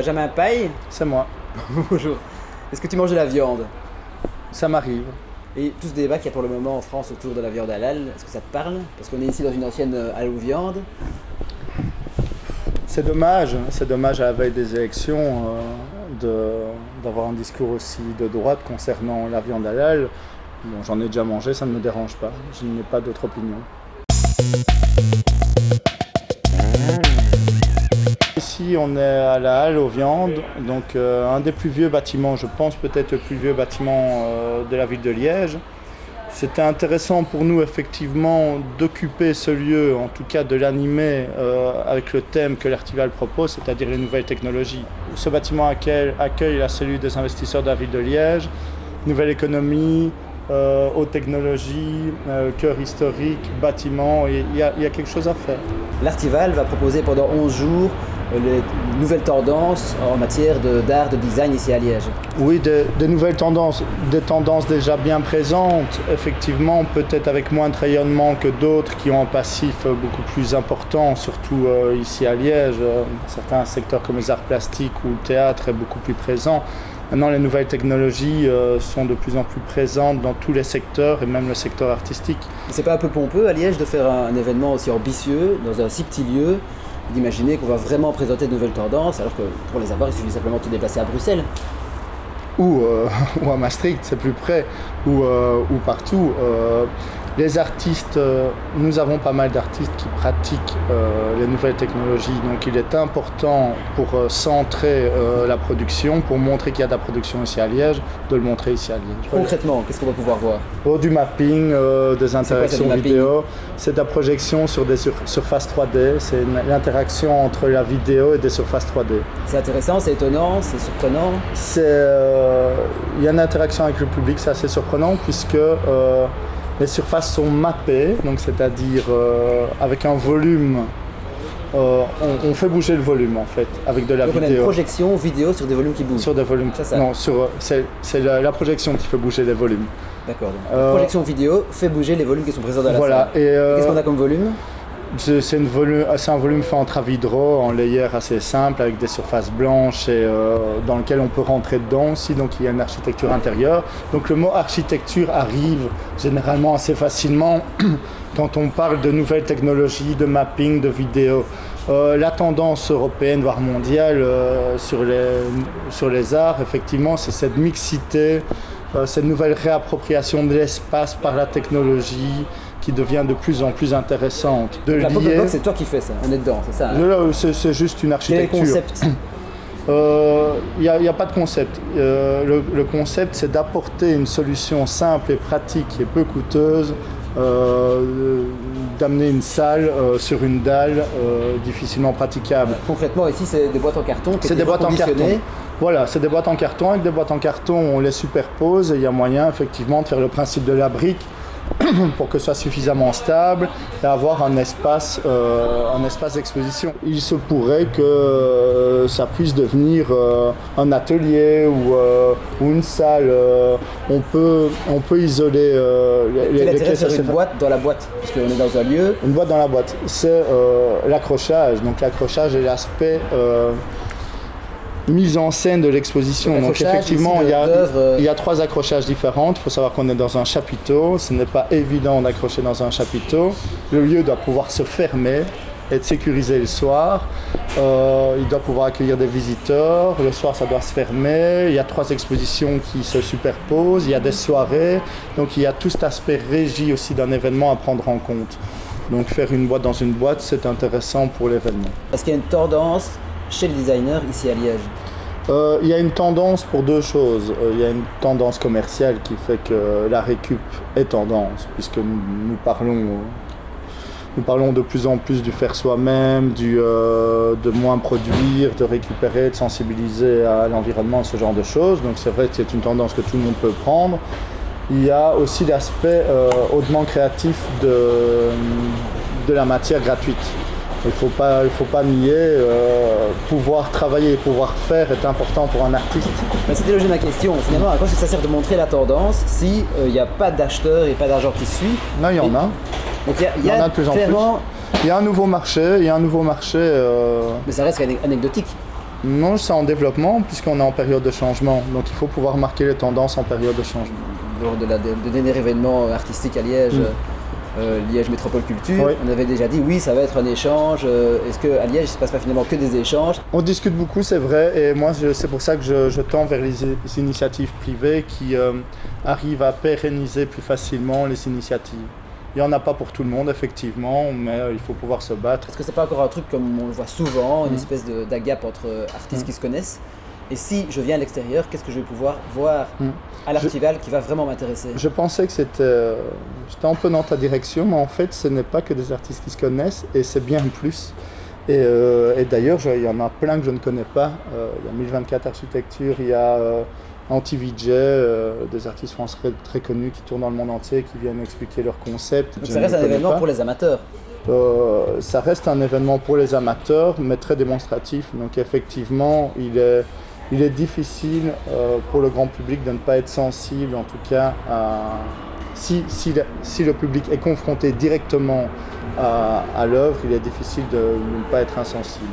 Benjamin Paille. C'est moi. Bonjour. Est-ce que tu manges de la viande? Ça m'arrive. Et tout ce débat qu'il y a pour le moment en France autour de la viande halal, est-ce que ça te parle? Parce qu'on est ici dans une ancienne halle aux viandes. C'est dommage à la veille des élections d'avoir un discours aussi de droite concernant la viande halal. Bon, j'en ai déjà mangé, ça ne me dérange pas. Je n'ai pas d'autre opinion. Ici, on est à la halle aux viandes, donc un des plus vieux bâtiments, je pense peut-être le plus vieux bâtiment de la ville de Liège. C'était intéressant pour nous effectivement d'occuper ce lieu, en tout cas de l'animer avec le thème que l'Artival propose, c'est-à-dire les nouvelles technologies. Ce bâtiment accueille la cellule des investisseurs de la ville de Liège, nouvelle économie, haute technologie, cœur historique, bâtiment, il y a quelque chose à faire. L'Artival va proposer pendant 11 jours les nouvelles tendances en matière d'art, de design ici à Liège. Oui, des nouvelles tendances, des tendances déjà bien présentes, effectivement, peut-être avec moins de rayonnement que d'autres qui ont un passif beaucoup plus important, surtout ici à Liège. Certains secteurs comme les arts plastiques ou le théâtre est beaucoup plus présent. Maintenant, les nouvelles technologies sont de plus en plus présentes dans tous les secteurs et même le secteur artistique. C'est pas un peu pompeux à Liège de faire un événement aussi ambitieux dans un si petit lieu, d'imaginer qu'on va vraiment présenter de nouvelles tendances, alors que pour les avoir, il suffit simplement de se déplacer à Bruxelles. Ou à Maastricht, c'est plus près, ou partout. Les artistes, nous avons pas mal d'artistes qui pratiquent les nouvelles technologies, donc il est important pour centrer la production, pour montrer qu'il y a de la production ici à Liège, de le montrer ici à Liège. Concrètement, qu'est-ce qu'on va pouvoir voir? Du mapping, des interactions vidéo, c'est de la projection sur des surfaces 3D, c'est l'interaction entre la vidéo et des surfaces 3D. C'est intéressant, c'est étonnant, c'est surprenant? Il y a une interaction avec le public, c'est assez surprenant puisque les surfaces sont mappées, donc c'est-à-dire avec un volume, on fait bouger le volume en fait, avec de la vidéo. Donc on a une projection vidéo sur des volumes qui bougent. Sur des volumes. Ça. Non, c'est la projection qui fait bouger les volumes. D'accord. La projection vidéo fait bouger les volumes qui sont présents dans la voilà, salle. Qu'est-ce qu'on a comme volume? C'est un volume fait en travidro, en layer assez simple, avec des surfaces blanches et dans lequel on peut rentrer dedans aussi, donc il y a une architecture intérieure. Donc le mot architecture arrive généralement assez facilement quand on parle de nouvelles technologies, de mapping, de vidéo. La tendance européenne, voire mondiale, sur les arts, effectivement, c'est cette mixité, cette nouvelle réappropriation de l'espace par la technologie, qui devient de plus en plus intéressante. La pop-up box, c'est toi qui fais ça, on est dedans, c'est ça? Hein? C'est juste une architecture. Quel est le concept? Il n'y a pas de concept. Le concept, c'est d'apporter une solution simple et pratique et peu coûteuse, d'amener une salle sur une dalle difficilement praticable. Concrètement, ici, c'est des boîtes en carton qui c'est des boîtes en carton. Voilà, c'est des boîtes en carton. Avec des boîtes en carton, on les superpose et il y a moyen effectivement de faire le principe de la brique pour que ce soit suffisamment stable et avoir un espace d'exposition. Il se pourrait que ça puisse devenir un atelier ou une salle. On peut isoler les clés sur une boîte dans la boîte, parce qu'on est dans un lieu. Une boîte dans la boîte, c'est l'accrochage. Donc l'accrochage est l'aspect mise en scène de l'exposition. Donc effectivement, il y a 3 accrochages différents. Il faut savoir qu'on est dans un chapiteau. Ce n'est pas évident d'accrocher dans un chapiteau. Le lieu doit pouvoir se fermer, être sécurisé le soir. Il doit pouvoir accueillir des visiteurs. Le soir, ça doit se fermer. Il y a 3 expositions qui se superposent. Il y a des soirées. Donc il y a tout cet aspect régie aussi d'un événement à prendre en compte. Donc faire une boîte dans une boîte, c'est intéressant pour l'événement. Est-ce qu'il y a une tendance chez les designers ici à Liège? Il y a une tendance pour 2 choses. Il y a une tendance commerciale qui fait que la récup est tendance, puisque nous parlons de plus en plus du faire soi-même, de moins produire, de récupérer, de sensibiliser à l'environnement, ce genre de choses. Donc c'est vrai que c'est une tendance que tout le monde peut prendre. Il y a aussi l'aspect hautement créatif de la matière gratuite. Il faut pas nier, pouvoir travailler et pouvoir faire est important pour un artiste. C'était le jeu de ma question. Finalement, à quoi est-ce que ça sert de montrer la tendance si n'y a pas d'acheteurs et pas d'argent qui suit? Non, il y en a. Donc il y en a de plus en plus. Il y a un nouveau marché, Mais ça reste anecdotique. Non, c'est en développement puisqu'on est en période de changement. Donc il faut pouvoir marquer les tendances en période de changement. Lors de de dernier événement artistique à Liège, Liège Métropole Culture, on avait déjà dit oui, ça va être un échange. Est-ce qu'à Liège, il ne se passe pas finalement que des échanges? On discute beaucoup, c'est vrai, et moi c'est pour ça que je tends vers les initiatives privées qui arrivent à pérenniser plus facilement les initiatives. Il n'y en a pas pour tout le monde, effectivement, mais il faut pouvoir se battre. Est-ce que c'est pas encore un truc comme on le voit souvent, une espèce d'agape entre artistes qui se connaissent? Et si je viens à l'extérieur, qu'est-ce que je vais pouvoir voir à l'Archival qui va vraiment m'intéresser? Je pensais que j'étais un peu dans ta direction, mais en fait, ce n'est pas que des artistes qui se connaissent, et c'est bien plus. Et d'ailleurs, il y en a plein que je ne connais pas. Il y a 1024 Architecture, il y a Anti-VJ, des artistes français très connus qui tournent dans le monde entier, qui viennent expliquer leurs concepts. Donc ça reste un événement pour les amateurs? Ça reste un événement pour les amateurs, mais très démonstratif. Donc effectivement, il est difficile pour le grand public de ne pas être sensible, en tout cas, si le public est confronté directement à l'œuvre, il est difficile de ne pas être insensible.